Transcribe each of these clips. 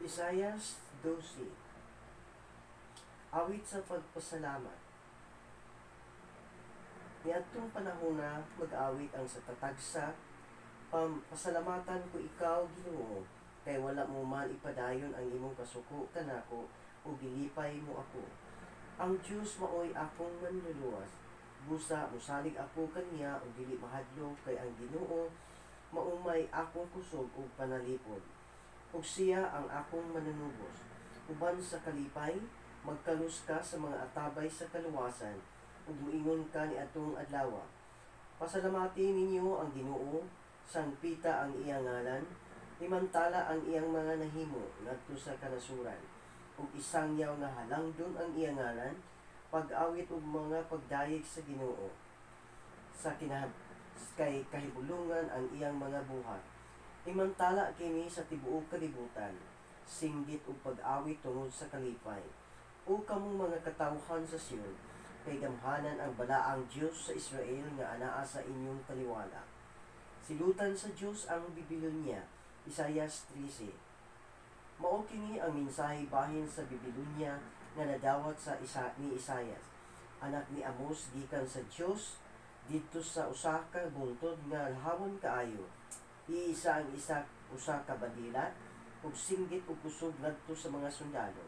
Isaias 12. Awit sa pagpasalamat. Niadtong panahon na mag-awit ang sa tatagsa, pasalamatan ko ikaw, Ginoo, kay wala mo man ipadayon ang imong kasuko kanako o gilipay mo ako. Ang Diyos maoy akong manluluwas, busa musalig ako kaniya o dili mahadlok, kay ang Ginoo maumay akong kusog o panalipod. Ug siya ang akong manunubos. Uban sa kalipay, magkalus ka sa mga atabay sa kaluwasan, ug muingon ka ni atong adlaw. Pasalamati ninyo ang Ginoo, sangpita ang iyang ngalan, imantala ang iyang mga nahimo ngadto sa kanasuran, ug isangyaw nga halangdon ang iyang ngalan, pag-awit ug mga pagdayeg sa Ginoo. Sa kay kahibulungan ang iyang mga buhat. Imantala kini sa tibuok kalibutan, singgit ug pag-awit tungod sa kalipay. O kamong mga katawhan sa Sion, kay gamhanan ang balaang Dios sa Israel nga anaa sa inyong taliwala. Silutan sa Dios ang Babilonia, Isaias 13. Mao kini ang mensahe bahin sa Babilonia nga nadawat ni Isaias, anak ni Amos gikan sa Dios didto sa usa ka buntod nga lahawon kaayo. Iisa ang usa ka bandila, ug singgit ug kusog ngadto sa mga sundalo.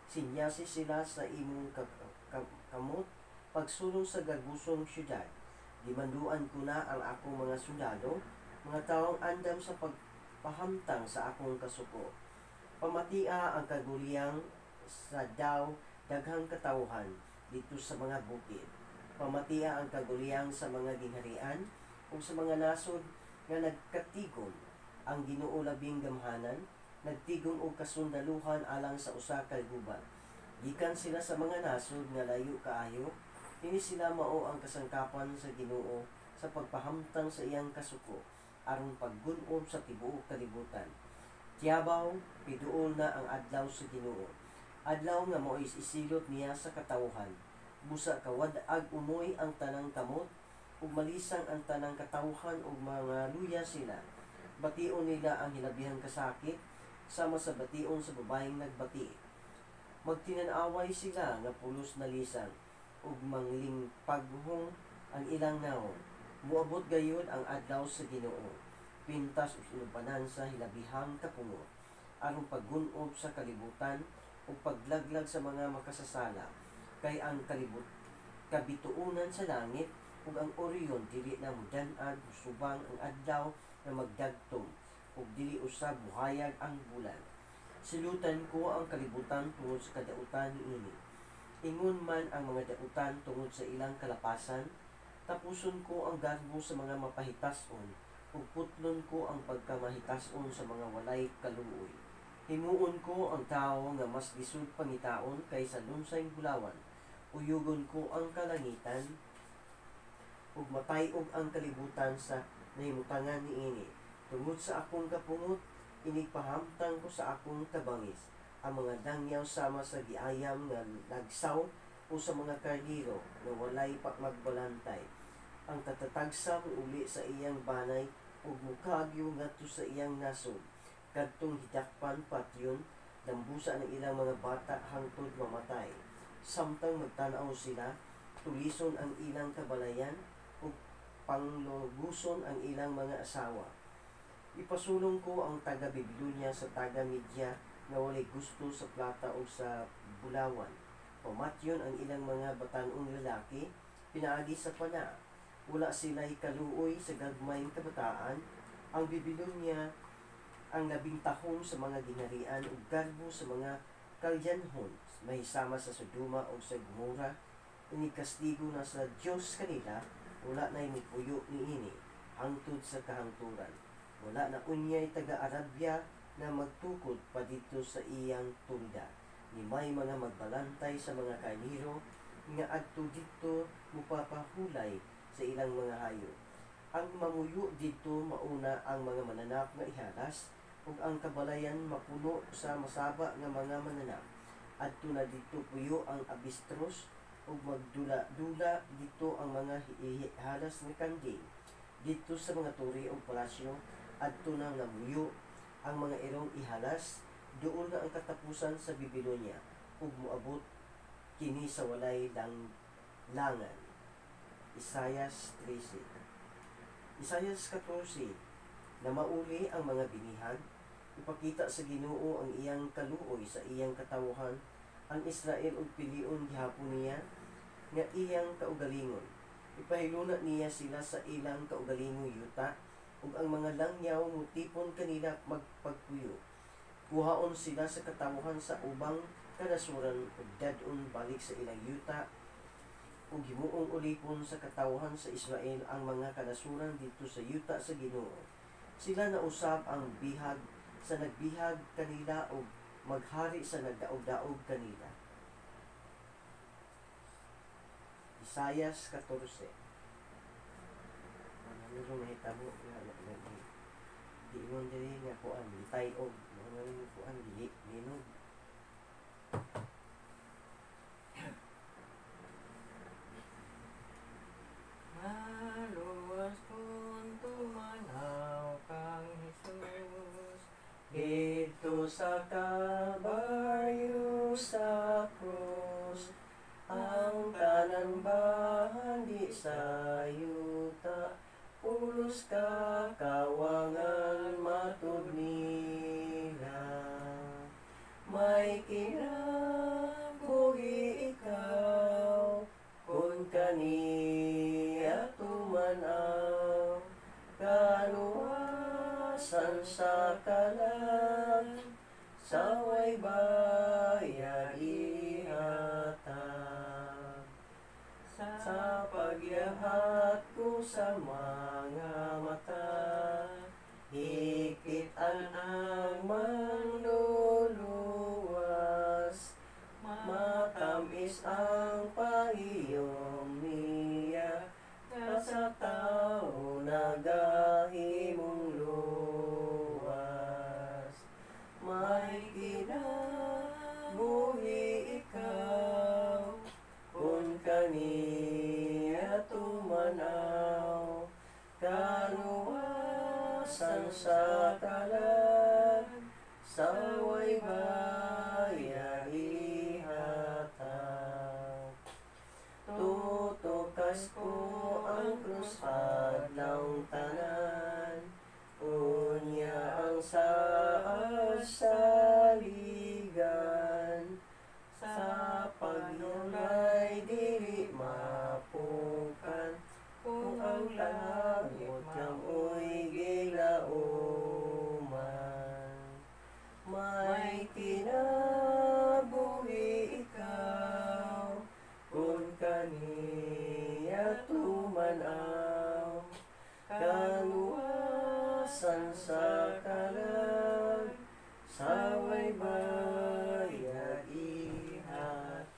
Sinyasi sila sa imong kamot pagsulong sa gagusong syudad. Gimanduan ko na ang akong mga sundalo, mga tawong andam sa pagpahamtang sa akong kasuko. Pamatia ang kaguliyang sa daghang katawhan dito sa mga bukid. Pamatia ang kaguliyang sa mga gingharian ug sa mga nasod nga nagkatigom. Ang Ginoo labing gamhanan, nagtigom og kasundaluhan alang sa usa ka gubat. Gikan sila sa mga nasod nga layo kaayo, kini sila mao ang kasangkapan sa Ginoo sa pagpahamtang sa iyang kasuko aron paggun-ob sa tibuok kalibutan. Tiyabaw, piduol na ang adlaw sa Ginoo. Adlaw nga mao isilot niya sa katawhan. Busa kawad-ag umoy ang tanang kamot, ug malisang ang tanang katawhan ug mga luya sila. Bation nila ang hilabihang kasakit, sama sa bation sa babayeng nagbati. Magtinan-away sila nga pulos na lisang, ug mangling paghong ang ilang naon. Muabot gayud ang adlaw sa Ginoo, pintas ug sinubanan sa hilabihang kapungot, aron paggun-ob sa kalibutan ug paglaglag sa mga makasasala. Kay ang kabituunan sa langit ug ang Orion dili na mudan-ag, subang ang adlaw na magdagtong, ug dili usab buhayag ang bulan. Silutan ko ang kalibutan tungod sa kadautan niini. Ingon man ang mga dautan tungod sa ilang kalapasan, tapuson ko ang garbo sa mga mapahitason, ug putlon ko ang pagkamahitason sa mga walay kaluoy. Himuon ko ang tao nga mas lisod pangitaon kaysa lunsay bulawan. Uyugon ko ang kalangitan, ug matay-og ang kalibutan sa nahimutangan niini. Tungod sa akong kapungot, inigpahamtang ko sa akong tabangis ang mga dangyaw sama sa giayam nga nagsaw o sa mga karniro na walay magbalantay. Ang katatagsa uli sa iyang banay ug mukagyo ngadto sa iyang nasod. Kadtong hidakpan patyon, dambusa ng ilang mga bata hangtod mamatay. Samtang magtanaw sila, tulison ang ilang kabalayan ug panglubuson ang ilang mga asawa. Ipasulong ko ang taga-Babilonia sa taga-Media na walay gusto sa plata o sa bulawan. Pamatyon ang ilang mga batanong lalaki, pinaagi sa pana. Wala sila'y kaluoy sa gagmayng kabataan. Ang Babilonia ang labing tahong sa mga ginharian ug garbo sa mga kalyanhon, mahisama sa Sodoma o sa Gomora. Inikastigo na sa Dios kanila, wala na imipuyo niini hangtod sa kahangturan. Wala na unyay taga-Arabia na magtukod pa dito sa iyang tulda. Ni may mga magbalantay sa mga karniro nga adto dito mupapahulay sa ilang mga hayo. Ang mamuyo dito mauna ang mga mananak nga ihalas, ug ang kabalayan mapuno sa masaba nga mga mananak. Adto na dito puyo ang abistros, ug magdula-dula dito ang mga halas nga kanding. Dito sa mga turi o palasyo, adto na namuyo ang mga irong ihalas, Doon na ang katapusan sa Babylonia, ug moabot kini sa walay langan. Isayas 13. Isayas 14. Na mauli ang mga binihag, ipakita sa Ginoo ang iyang kaluoy sa iyang katawhan, ang Israel ug pilion gihapon niya nga iyang kaugalingon. Ipahiluna niya sila sa ilang kaugalingong yuta, ug ang mga langyaw mutipon kanila magpagpuyo. Kuhaon sila sa katawhan sa ubang kanasuran ug dadon balik sa ilang yuta, ug himuong ulipon sa katawhan sa Israel ang mga kanasuran dito sa yuta sa Ginoo. Sila na usab ang bihag sa nagbihag kanila ug maghari sa nagdaog-daog kanila. Isayas 14. Ano rin mahitabo nga di mo diri nga kuan litay og ano rin kuan dili linog. Maluwas kung tumanaw kang Jesus Dito sa Kalbaryo sa krus, ang tanan bahan di sa yuta, pulos ka kawangan matud nila. May kinabuhi ikaw, kung kaniya tumanaw, kaluwasan sa kalan, saway bayad ihatag. Sa pagyahat ko sa mga mata, hikitan ang manluluwas, matamis ang pahiyom niya, sa tao nagahimong luwas. May kinabuhi ikaw, kung kaniya tumanaw, kaluwasan sa kalan, saway bayad ihatag. Tutukas ko ang krus adlaw tanan, unya ang saad sa ligan, sa pagnulay dili mapukan, kung ang langit kamoy gilauman. May kinabuhi ikaw, kung kaniya tumanaw, kaluwasan sa kalan, saway bayad ihatag.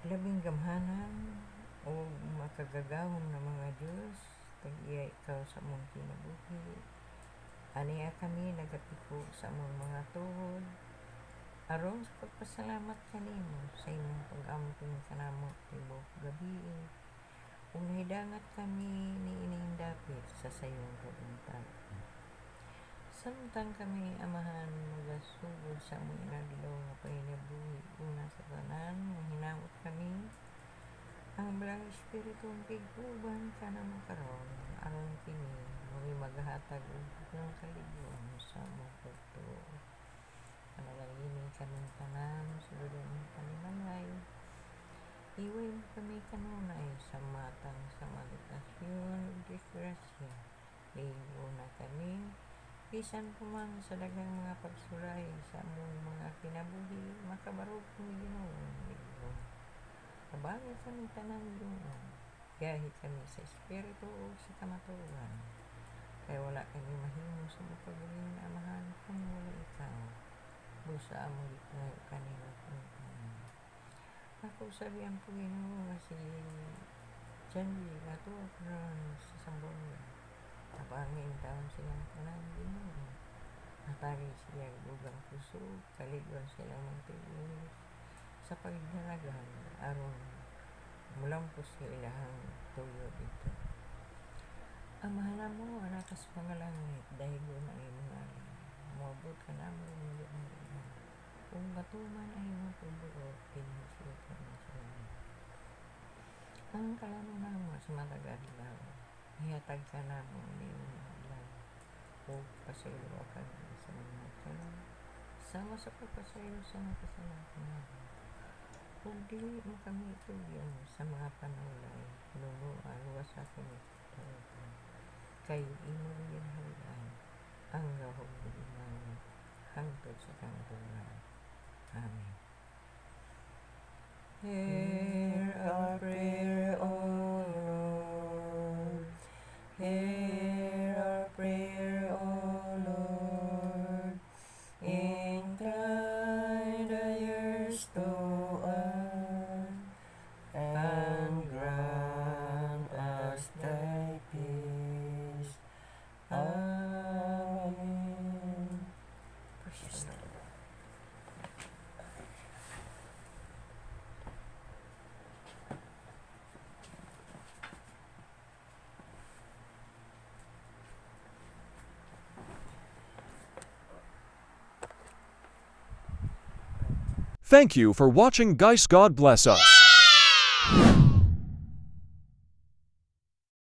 labing gamhanan o makagagahom na mga Diyos, tag-iya ikaw sa mong kinabuhi. Aniya kami nagatiko sa mong mga tuhod, aron sa pagpasalamat kanimo sa imong pag-amping kanamo tibok gabi. Kung nahidangat kami ni ining dapit sa sayong kabuntag, samtang kami amahan magasugod sa among inadlaw nga pahinabuhi, una sa tanan nga hinamot kami ang Belang Espiritu ang piguban kanamo karon, aron kini muli maghatag og ng kaligong sa among pagtuo. Panalanginin kaming tanan sulod ang panimalay. Iway mo kami kanunay sa matang sa meditasyon ug disgrasya. Ligo na kami bisan pumang sa daghang mga pagsulay sa among mga kinabuhi, makabarog kami Ginoo. Kabangi sa aming tanan Ginoo. Gahi kami sa espiritu o sa kamatuan. Kaya wala kami mahimo sa mapagaling na amahan kung wala ikaw. Busa mo kanina kung ako sabihan po Ginoo nga si Janvi nga tuwa karon sa Sambuanga. Napangin taon silang tanan Ginoo. Natari siya bugang puso, kaligwan silang magtiulis sa pagdalagan aron mulampos sa ilahang tuyo dito. Amahan mo, anakas pangalangit, dahil yun ang imong alam. Muabot ka namin hindi ang ilan. Kung batuman ay matubuo, pinagsutan mo sa langit. Ang kalamo namo sa matag-adlaw, hihatag ka namo ni imong adlaw. O pasaylo ka sa mga kalam. Sama sa pagpasaylo sa mga kasalanan namo. Kung dili mo kami itugyan sa mga panulay, nunuan, wasa kami tawagan. Kayo imo rin hanggan ang gahong bulimang hangtod sa kanggulan. Amen. Hear our prayer, O Lord. Hear our prayer, O Lord. Incline thy ears to us and grant us thy peace. Amen. Praise the Lord. Thank you for watching, guys. God bless us.